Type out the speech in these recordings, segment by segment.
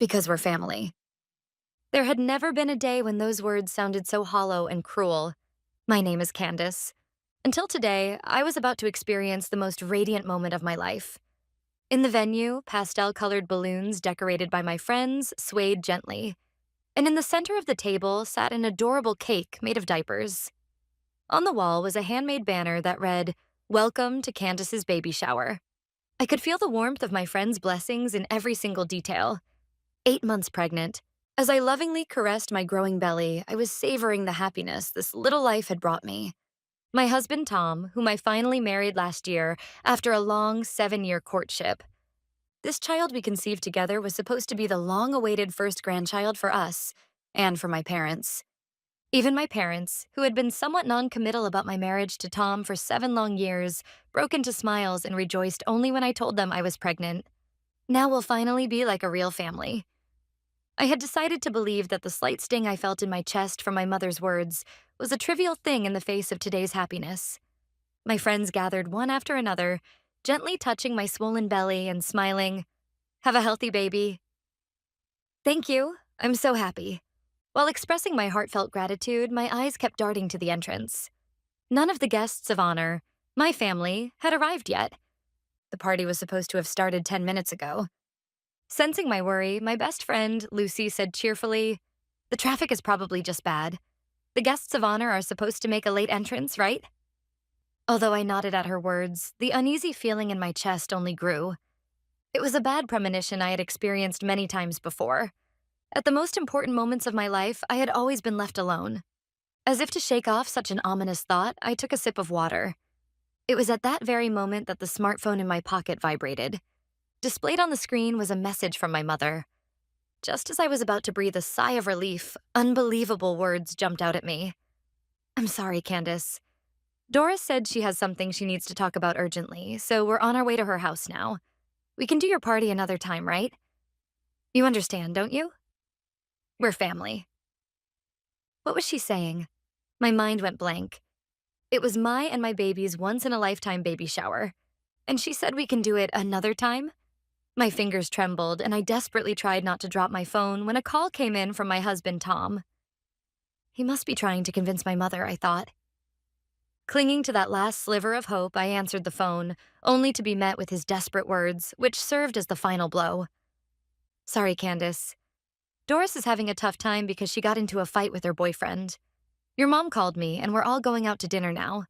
because we're family. There had never been a day when those words sounded so hollow and cruel. My name is Candace. Until today, I was about to experience the most radiant moment of my life. In the venue, pastel-colored balloons decorated by my friends swayed gently, and in the center of the table sat an adorable cake made of diapers. On the wall was a handmade banner that read, "Welcome to Candace's baby shower." I could feel the warmth of my friends' blessings in every single detail. 8 months pregnant. As I lovingly caressed my growing belly, I was savoring the happiness this little life had brought me. My husband, Tom, whom I finally married last year after a long 7-year courtship. This child we conceived together was supposed to be the long-awaited first grandchild for us and for my parents. Even my parents, who had been somewhat non-committal about my marriage to Tom for 7 long years, broke into smiles and rejoiced only when I told them I was pregnant. Now we'll finally be like a real family. I had decided to believe that the slight sting I felt in my chest from my mother's words was a trivial thing in the face of today's happiness. My friends gathered one after another, gently touching my swollen belly and smiling, "Have a healthy baby." "Thank you. I'm so happy." While expressing my heartfelt gratitude, my eyes kept darting to the entrance. None of the guests of honor, my family, had arrived yet. The party was supposed to have started 10 minutes ago. Sensing my worry, my best friend, Lucy, said cheerfully, "The traffic is probably just bad. The guests of honor are supposed to make a late entrance, right?" Although I nodded at her words, the uneasy feeling in my chest only grew. It was a bad premonition I had experienced many times before. At the most important moments of my life, I had always been left alone. As if to shake off such an ominous thought, I took a sip of water. It was at that very moment that the smartphone in my pocket vibrated. Displayed on the screen was a message from my mother. Just as I was about to breathe a sigh of relief, unbelievable words jumped out at me. "I'm sorry, Candace. Doris said she has something she needs to talk about urgently, so we're on our way to her house now. We can do your party another time, right? You understand, don't you? We're family." What was she saying? My mind went blank. It was my and my baby's once-in-a-lifetime baby shower, and she said we can do it another time? My fingers trembled, and I desperately tried not to drop my phone when a call came in from my husband, Tom. He must be trying to convince my mother, I thought. Clinging to that last sliver of hope, I answered the phone, only to be met with his desperate words, which served as the final blow. "Sorry, Candace. Doris is having a tough time because she got into a fight with her boyfriend. Your mom called me, and we're all going out to dinner now.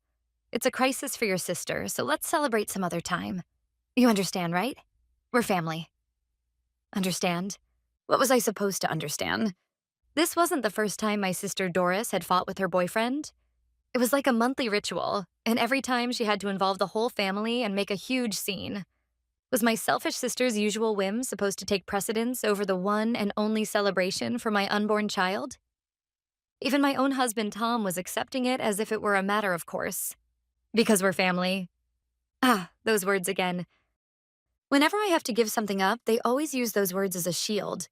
It's a crisis for your sister, so let's celebrate some other time. You understand, right? We're family." Understand? What was I supposed to understand? This wasn't the first time my sister Doris had fought with her boyfriend. It was like a monthly ritual, and every time she had to involve the whole family and make a huge scene. Was my selfish sister's usual whim supposed to take precedence over the one and only celebration for my unborn child? Even my own husband Tom was accepting it as if it were a matter of course. Because we're family. Ah, those words again. Whenever I have to give something up, they always use those words as a shield.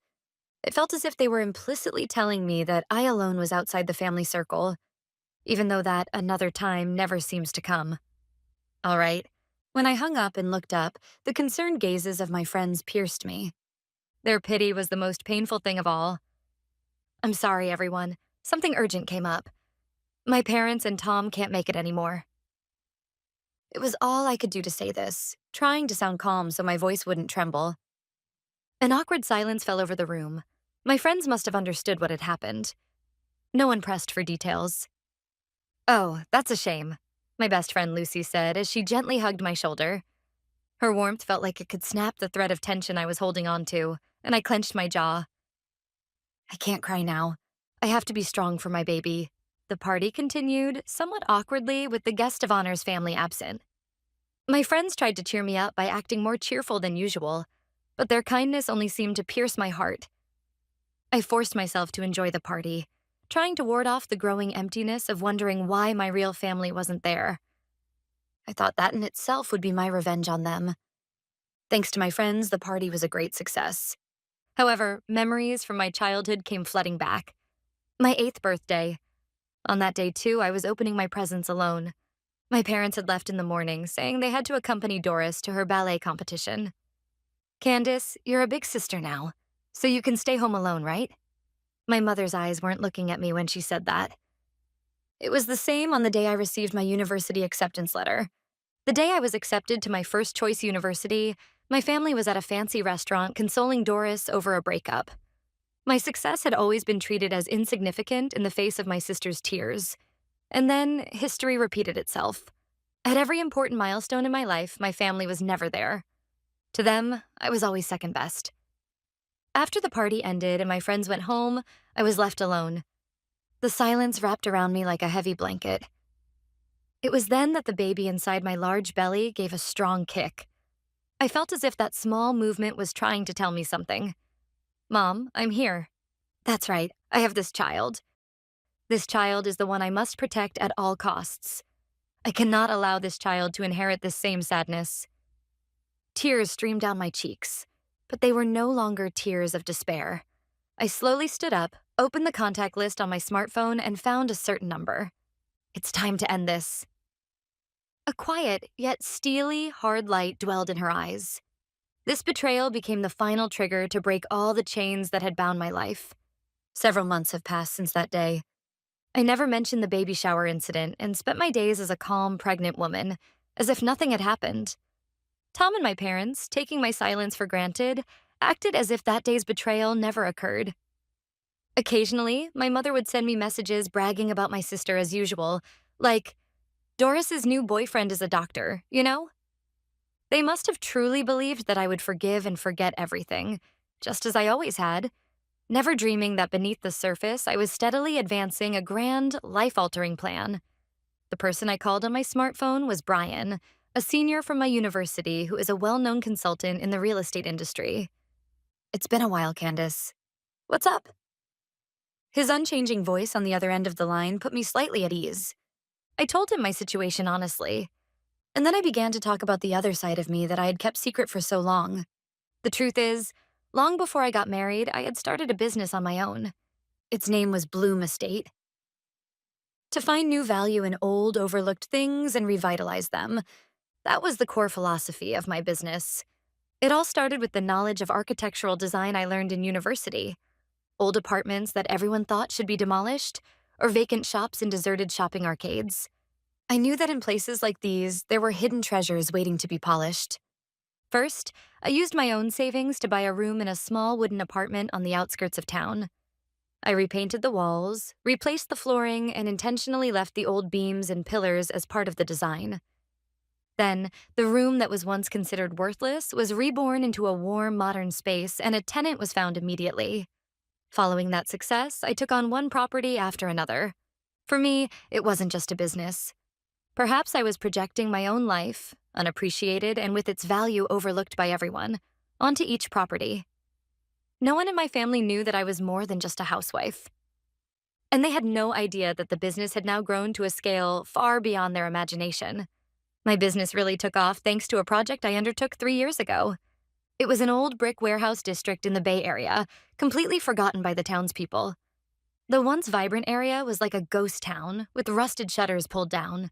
It felt as if they were implicitly telling me that I alone was outside the family circle, even though that another time never seems to come. All right. When I hung up and looked up, the concerned gazes of my friends pierced me. Their pity was the most painful thing of all. "I'm sorry, everyone. Something urgent came up. My parents and Tom can't make it anymore." It was all I could do to say this, trying to sound calm so my voice wouldn't tremble. An awkward silence fell over the room. My friends must have understood what had happened. No one pressed for details. "Oh, that's a shame," my best friend Lucy said as she gently hugged my shoulder. Her warmth felt like it could snap the thread of tension I was holding on to, and I clenched my jaw. "I can't cry now. I have to be strong for my baby." The party continued, somewhat awkwardly, with the guest of honor's family absent. My friends tried to cheer me up by acting more cheerful than usual, but their kindness only seemed to pierce my heart. I forced myself to enjoy the party, trying to ward off the growing emptiness of wondering why my real family wasn't there. I thought that in itself would be my revenge on them. Thanks to my friends, the party was a great success. However, memories from my childhood came flooding back. My 8th birthday. On that day, too, I was opening my presents alone. My parents had left in the morning, saying they had to accompany Doris to her ballet competition. "Candace, you're a big sister now. So you can stay home alone, right? My mother's eyes weren't looking at me when she said that. It was the same on the day I received my university acceptance letter. The day I was accepted to my first choice university, my family was at a fancy restaurant consoling Doris over a breakup. My success had always been treated as insignificant in the face of my sister's tears. And then history repeated itself. At every important milestone in my life, my family was never there. To them, I was always second best. After the party ended and my friends went home, I was left alone. The silence wrapped around me like a heavy blanket. It was then that the baby inside my large belly gave a strong kick. I felt as if that small movement was trying to tell me something. Mom, I'm here. That's right, I have this child. This child is the one I must protect at all costs. I cannot allow this child to inherit this same sadness. Tears streamed down my cheeks, but they were no longer tears of despair. I slowly stood up, opened the contact list on my smartphone, and found a certain number. It's time to end this. A quiet, yet steely, hard light dwelled in her eyes. This betrayal became the final trigger to break all the chains that had bound my life. Several months have passed since that day. I never mentioned the baby shower incident and spent my days as a calm, pregnant woman, as if nothing had happened. Tom and my parents, taking my silence for granted, acted as if that day's betrayal never occurred. Occasionally, my mother would send me messages bragging about my sister as usual, like, Doris's new boyfriend is a doctor, you know? They must have truly believed that I would forgive and forget everything, just as I always had, never dreaming that beneath the surface I was steadily advancing a grand, life-altering plan. The person I called on my smartphone was Brian, a senior from my university who is a well-known consultant in the real estate industry. It's been a while, Candace. What's up? His unchanging voice on the other end of the line put me slightly at ease. I told him my situation honestly, and then I began to talk about the other side of me that I had kept secret for so long. The truth is, long before I got married, I had started a business on my own. Its name was Bloom Estate. To find new value in old, overlooked things and revitalize them. That was the core philosophy of my business. It all started with the knowledge of architectural design I learned in university. Old apartments that everyone thought should be demolished, or vacant shops in deserted shopping arcades. I knew that in places like these, there were hidden treasures waiting to be polished. First, I used my own savings to buy a room in a small wooden apartment on the outskirts of town. I repainted the walls, replaced the flooring, and intentionally left the old beams and pillars as part of the design. Then, the room that was once considered worthless was reborn into a warm, modern space, and a tenant was found immediately. Following that success, I took on one property after another. For me, it wasn't just a business. Perhaps I was projecting my own life, unappreciated and with its value overlooked by everyone, onto each property. No one in my family knew that I was more than just a housewife. And they had no idea that the business had now grown to a scale far beyond their imagination. My business really took off thanks to a project I undertook 3 years ago. It was an old brick warehouse district in the Bay Area, completely forgotten by the townspeople. The once vibrant area was like a ghost town, with rusted shutters pulled down.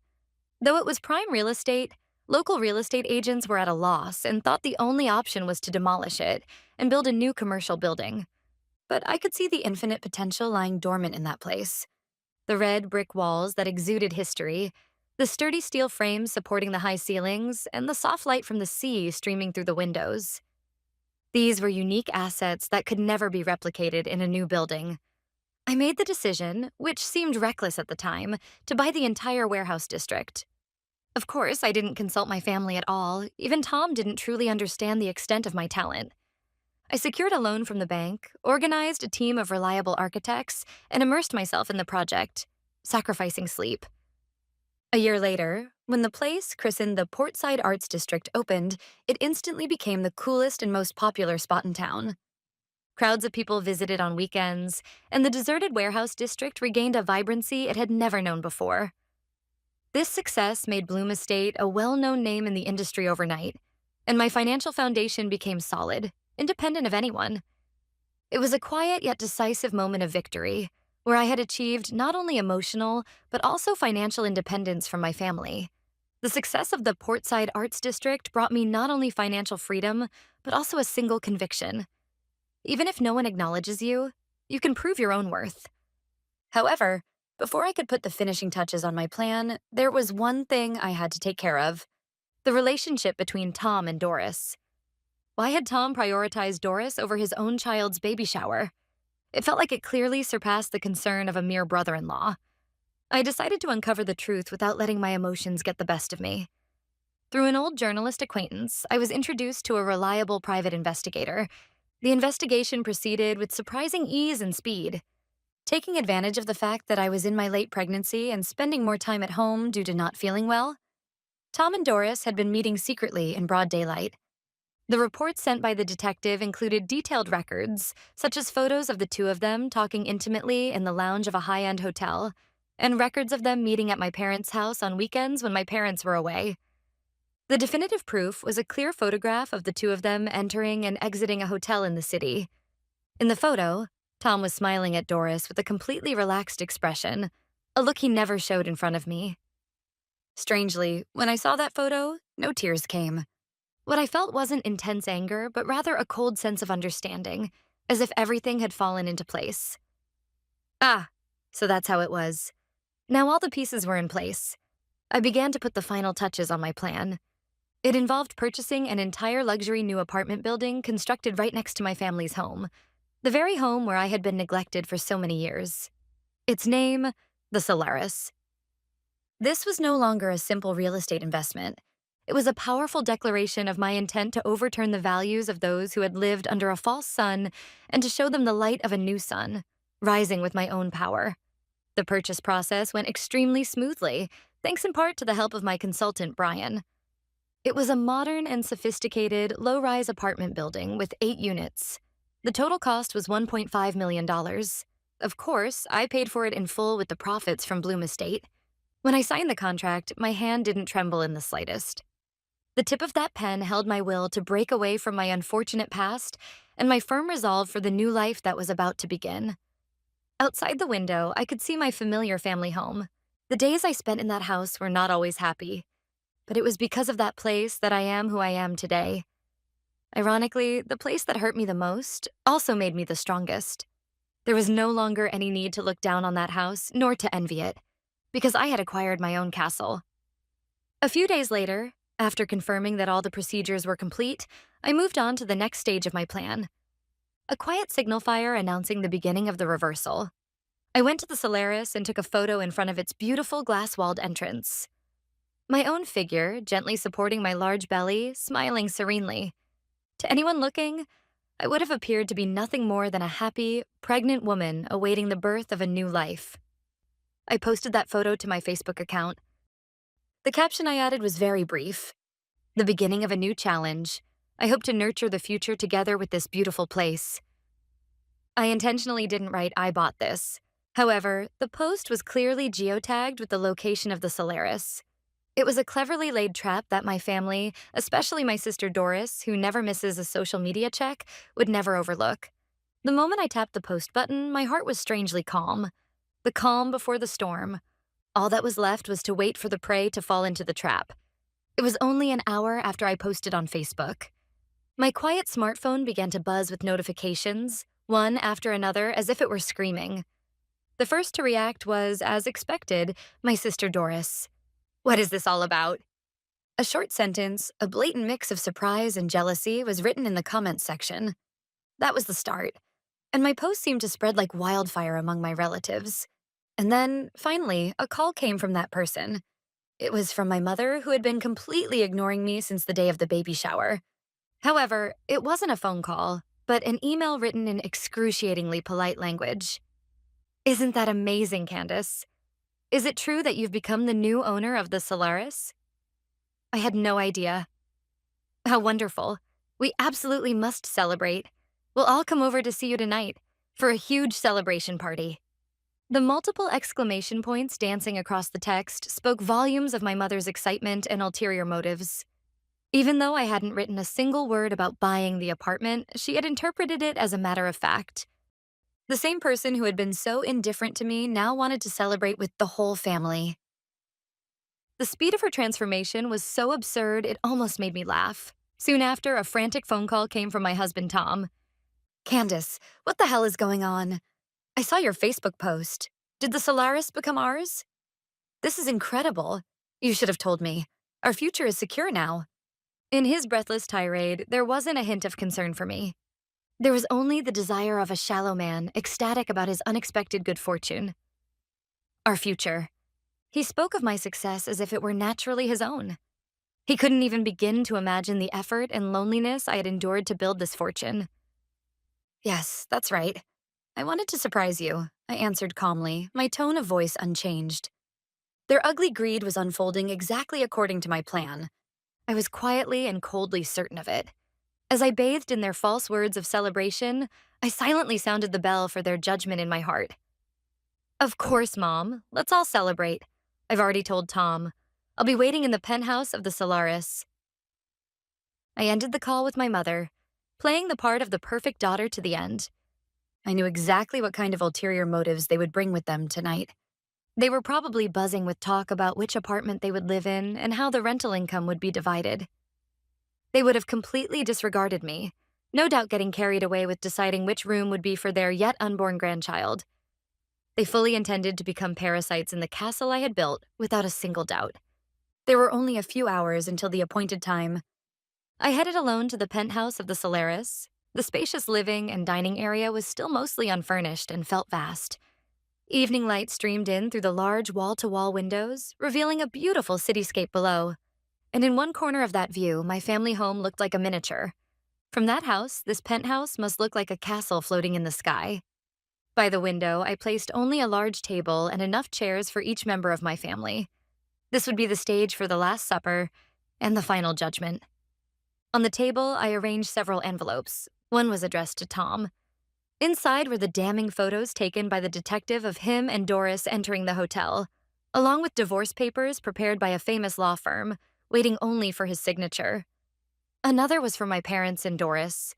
Though it was prime real estate, local real estate agents were at a loss and thought the only option was to demolish it and build a new commercial building. But I could see the infinite potential lying dormant in that place. The red brick walls that exuded history, the sturdy steel frames supporting the high ceilings, and the soft light from the sea streaming through the windows. These were unique assets that could never be replicated in a new building. I made the decision, which seemed reckless at the time, to buy the entire warehouse district. Of course, I didn't consult my family at all. Even Tom didn't truly understand the extent of my talent. I secured a loan from the bank, organized a team of reliable architects, and immersed myself in the project, sacrificing sleep. A year later, when the place, christened the Portside Arts District, opened, it instantly became the coolest and most popular spot in town. Crowds of people visited on weekends, and the deserted warehouse district regained a vibrancy it had never known before. This success made Bloom Estate a well-known name in the industry overnight, and my financial foundation became solid, independent of anyone. It was a quiet yet decisive moment of victory, where I had achieved not only emotional, but also financial independence from my family. The success of the Portside Arts District brought me not only financial freedom, but also a single conviction. Even if no one acknowledges you, you can prove your own worth. However, before I could put the finishing touches on my plan, there was one thing I had to take care of: the relationship between Tom and Doris. Why had Tom prioritized Doris over his own child's baby shower? It felt like it clearly surpassed the concern of a mere brother in law. I decided to uncover the truth without letting my emotions get the best of me. Through an old journalist acquaintance, I was introduced to a reliable private investigator. The investigation proceeded with surprising ease and speed. Taking advantage of the fact that I was in my late pregnancy and spending more time at home due to not feeling well, Tom and Doris had been meeting secretly in broad daylight. The reports sent by the detective included detailed records, such as photos of the two of them talking intimately in the lounge of a high-end hotel, and records of them meeting at my parents' house on weekends when my parents were away. The definitive proof was a clear photograph of the two of them entering and exiting a hotel in the city. In the photo, Tom was smiling at Doris with a completely relaxed expression, a look he never showed in front of me. Strangely, when I saw that photo, no tears came. What I felt wasn't intense anger, but rather a cold sense of understanding, as if everything had fallen into place. Ah, so that's how it was. Now all the pieces were in place. I began to put the final touches on my plan. It involved purchasing an entire luxury new apartment building constructed right next to my family's home, the very home where I had been neglected for so many years. Its name, the Solaris. This was no longer a simple real estate investment. It was a powerful declaration of my intent to overturn the values of those who had lived under a false sun and to show them the light of a new sun, rising with my own power. The purchase process went extremely smoothly, thanks in part to the help of my consultant, Brian. It was a modern and sophisticated, low-rise apartment building with 8 units. The total cost was $1.5 million. Of course, I paid for it in full with the profits from Bloom Estate. When I signed the contract, my hand didn't tremble in the slightest. The tip of that pen held my will to break away from my unfortunate past and my firm resolve for the new life that was about to begin. Outside the window, I could see my familiar family home. The days I spent in that house were not always happy, but it was because of that place that I am who I am today. Ironically, the place that hurt me the most also made me the strongest. There was no longer any need to look down on that house, nor to envy it, because I had acquired my own castle. A few days later, after confirming that all the procedures were complete, I moved on to the next stage of my plan. A quiet signal fire announcing the beginning of the reversal. I went to the Solaris and took a photo in front of its beautiful glass-walled entrance. My own figure, gently supporting my large belly, smiling serenely. To anyone looking, I would have appeared to be nothing more than a happy, pregnant woman awaiting the birth of a new life. I posted that photo to my Facebook account. The caption I added was very brief. The beginning of a new challenge. I hope to nurture the future together with this beautiful place. I intentionally didn't write "I bought this." However, the post was clearly geotagged with the location of the Solaris. It was a cleverly laid trap that my family, especially my sister Doris, who never misses a social media check, would never overlook. The moment I tapped the post button, my heart was strangely calm. The calm before the storm. All that was left was to wait for the prey to fall into the trap. It was only an hour after I posted on Facebook. My quiet smartphone began to buzz with notifications, one after another as if it were screaming. The first to react was, as expected, my sister Doris. "What is this all about?" A short sentence, a blatant mix of surprise and jealousy, was written in the comments section. That was the start, and my post seemed to spread like wildfire among my relatives. And then, finally, a call came from that person. It was from my mother, who had been completely ignoring me since the day of the baby shower. However, it wasn't a phone call, but an email written in excruciatingly polite language. "Isn't that amazing, Candace? Is it true that you've become the new owner of the Solaris?" I had no idea. "How wonderful. We absolutely must celebrate. We'll all come over to see you tonight for a huge celebration party." The multiple exclamation points dancing across the text spoke volumes of my mother's excitement and ulterior motives. Even though I hadn't written a single word about buying the apartment, she had interpreted it as a matter of fact. The same person who had been so indifferent to me now wanted to celebrate with the whole family. The speed of her transformation was so absurd it almost made me laugh. Soon after, a frantic phone call came from my husband, Tom. Candace, what the hell is going on? I saw your Facebook post. Did the Solaris become ours? This is incredible. You should have told me. Our future is secure now. In his breathless tirade, there wasn't a hint of concern for me. There was only the desire of a shallow man, ecstatic about his unexpected good fortune. Our future. He spoke of my success as if it were naturally his own. He couldn't even begin to imagine the effort and loneliness I had endured to build this fortune. Yes, that's right. I wanted to surprise you, I answered calmly, my tone of voice unchanged. Their ugly greed was unfolding exactly according to my plan. I was quietly and coldly certain of it. As I bathed in their false words of celebration, I silently sounded the bell for their judgment in my heart. Of course, Mom. Let's all celebrate. I've already told Tom. I'll be waiting in the penthouse of the Solaris. I ended the call with my mother, playing the part of the perfect daughter to the end. I knew exactly what kind of ulterior motives they would bring with them tonight. They were probably buzzing with talk about which apartment they would live in and how the rental income would be divided. They would have completely disregarded me, no doubt getting carried away with deciding which room would be for their yet unborn grandchild. They fully intended to become parasites in the castle I had built without a single doubt. There were only a few hours until the appointed time. I headed alone to the penthouse of the Solaris. The spacious living and dining area was still mostly unfurnished and felt vast. Evening light streamed in through the large wall-to-wall windows, revealing a beautiful cityscape below. And in one corner of that view, my family home looked like a miniature. From that house, this penthouse must look like a castle floating in the sky. By the window, I placed only a large table and enough chairs for each member of my family. This would be the stage for the Last Supper and the final judgment. On the table, I arranged several envelopes. One was addressed to Tom. Inside were the damning photos taken by the detective of him and Doris entering the hotel, along with divorce papers prepared by a famous law firm, waiting only for his signature. Another was for my parents and Doris.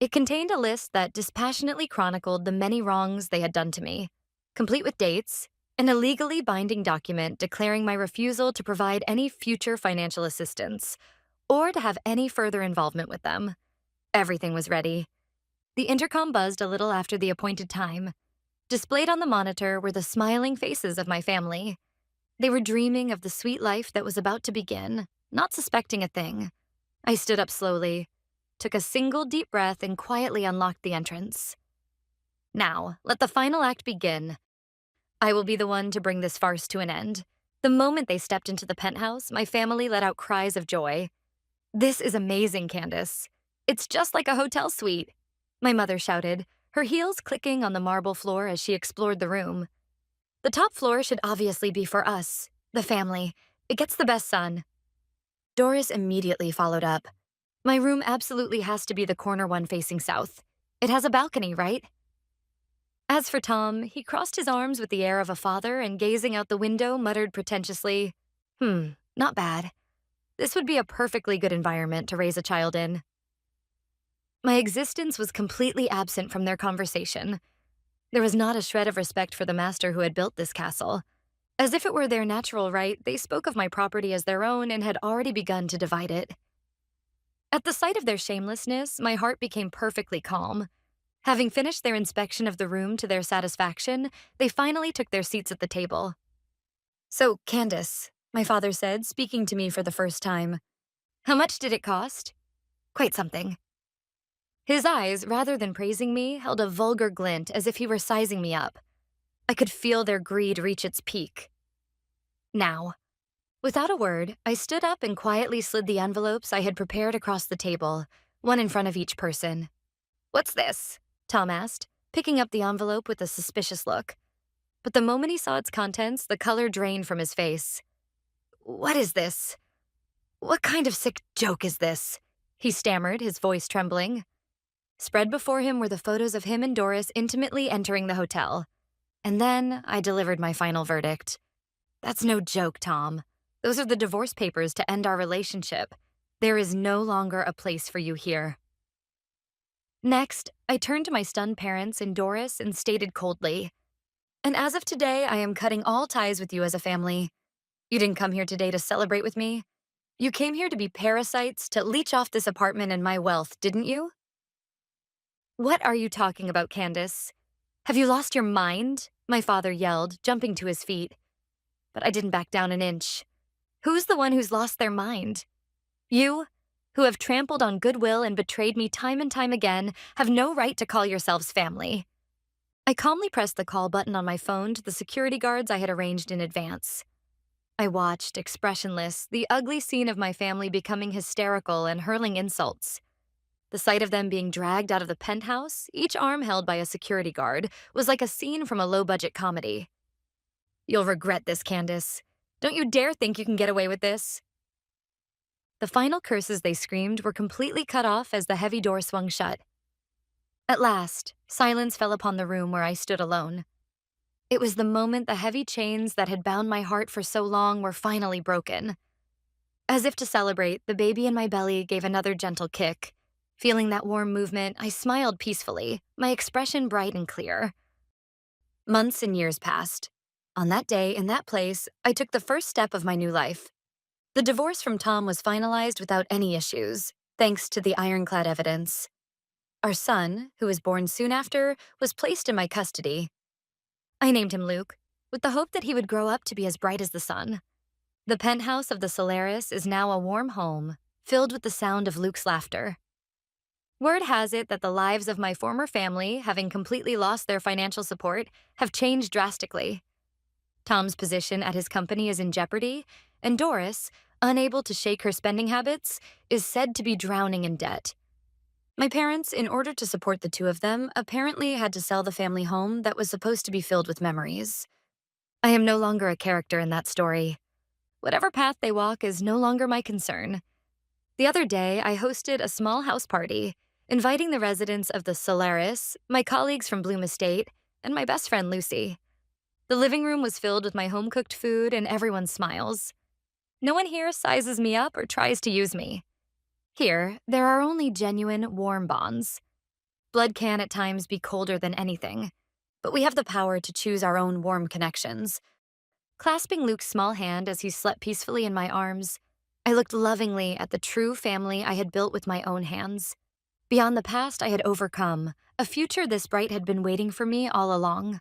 It contained a list that dispassionately chronicled the many wrongs they had done to me, complete with dates, and a legally binding document declaring my refusal to provide any future financial assistance or to have any further involvement with them. Everything was ready. The intercom buzzed a little after the appointed time. Displayed on the monitor were the smiling faces of my family. They were dreaming of the sweet life that was about to begin, not suspecting a thing. I stood up slowly, took a single deep breath, and quietly unlocked the entrance. Now, let the final act begin. I will be the one to bring this farce to an end. The moment they stepped into the penthouse, my family let out cries of joy. This is amazing, Candace. It's just like a hotel suite, my mother shouted, her heels clicking on the marble floor as she explored the room. The top floor should obviously be for us, the family. It gets the best sun. Doris immediately followed up. My room absolutely has to be the corner one facing south. It has a balcony, right? As for Tom, he crossed his arms with the air of a father and gazing out the window muttered pretentiously, not bad. This would be a perfectly good environment to raise a child in. My existence was completely absent from their conversation. There was not a shred of respect for the master who had built this castle. As if it were their natural right, they spoke of my property as their own and had already begun to divide it. At the sight of their shamelessness, my heart became perfectly calm. Having finished their inspection of the room to their satisfaction, they finally took their seats at the table. So, Candace, my father said, speaking to me for the first time. How much did it cost? Quite something. His eyes, rather than praising me, held a vulgar glint as if he were sizing me up. I could feel their greed reach its peak. Now, without a word, I stood up and quietly slid the envelopes I had prepared across the table, one in front of each person. What's this? Tom asked, picking up the envelope with a suspicious look. But the moment he saw its contents, the color drained from his face. What is this? What kind of sick joke is this? He stammered, his voice trembling. Spread before him were the photos of him and Doris intimately entering the hotel. And then I delivered my final verdict. That's no joke, Tom. Those are the divorce papers to end our relationship. There is no longer a place for you here. Next, I turned to my stunned parents and Doris and stated coldly, and as of today, I am cutting all ties with you as a family. You didn't come here today to celebrate with me. You came here to be parasites, to leech off this apartment and my wealth, didn't you? What are you talking about, Candace? Have you lost your mind? My father yelled, jumping to his feet. But I didn't back down an inch. Who's the one who's lost their mind? You, who have trampled on goodwill and betrayed me time and time again, have no right to call yourselves family. I calmly pressed the call button on my phone to the security guards I had arranged in advance. I watched, expressionless, the ugly scene of my family becoming hysterical and hurling insults. The sight of them being dragged out of the penthouse, each arm held by a security guard, was like a scene from a low-budget comedy. You'll regret this, Candace. Don't you dare think you can get away with this. The final curses they screamed were completely cut off as the heavy door swung shut. At last, silence fell upon the room where I stood alone. It was the moment the heavy chains that had bound my heart for so long were finally broken. As if to celebrate, the baby in my belly gave another gentle kick. Feeling that warm movement, I smiled peacefully, my expression bright and clear. Months and years passed. On that day, in that place, I took the first step of my new life. The divorce from Tom was finalized without any issues, thanks to the ironclad evidence. Our son, who was born soon after, was placed in my custody. I named him Luke, with the hope that he would grow up to be as bright as the sun. The penthouse of the Solaris is now a warm home, filled with the sound of Luke's laughter. Word has it that the lives of my former family, having completely lost their financial support, have changed drastically. Tom's position at his company is in jeopardy, and Doris, unable to shake her spending habits, is said to be drowning in debt. My parents, in order to support the two of them, apparently had to sell the family home that was supposed to be filled with memories. I am no longer a character in that story. Whatever path they walk is no longer my concern. The other day, I hosted a small house party, inviting the residents of the Solaris, my colleagues from Bloom Estate, and my best friend Lucy. The living room was filled with my home-cooked food and everyone's smiles. No one here sizes me up or tries to use me. Here, there are only genuine, warm bonds. Blood can at times be colder than anything, but we have the power to choose our own warm connections. Clasping Luke's small hand as he slept peacefully in my arms, I looked lovingly at the true family I had built with my own hands. Beyond the past I had overcome, a future this bright had been waiting for me all along.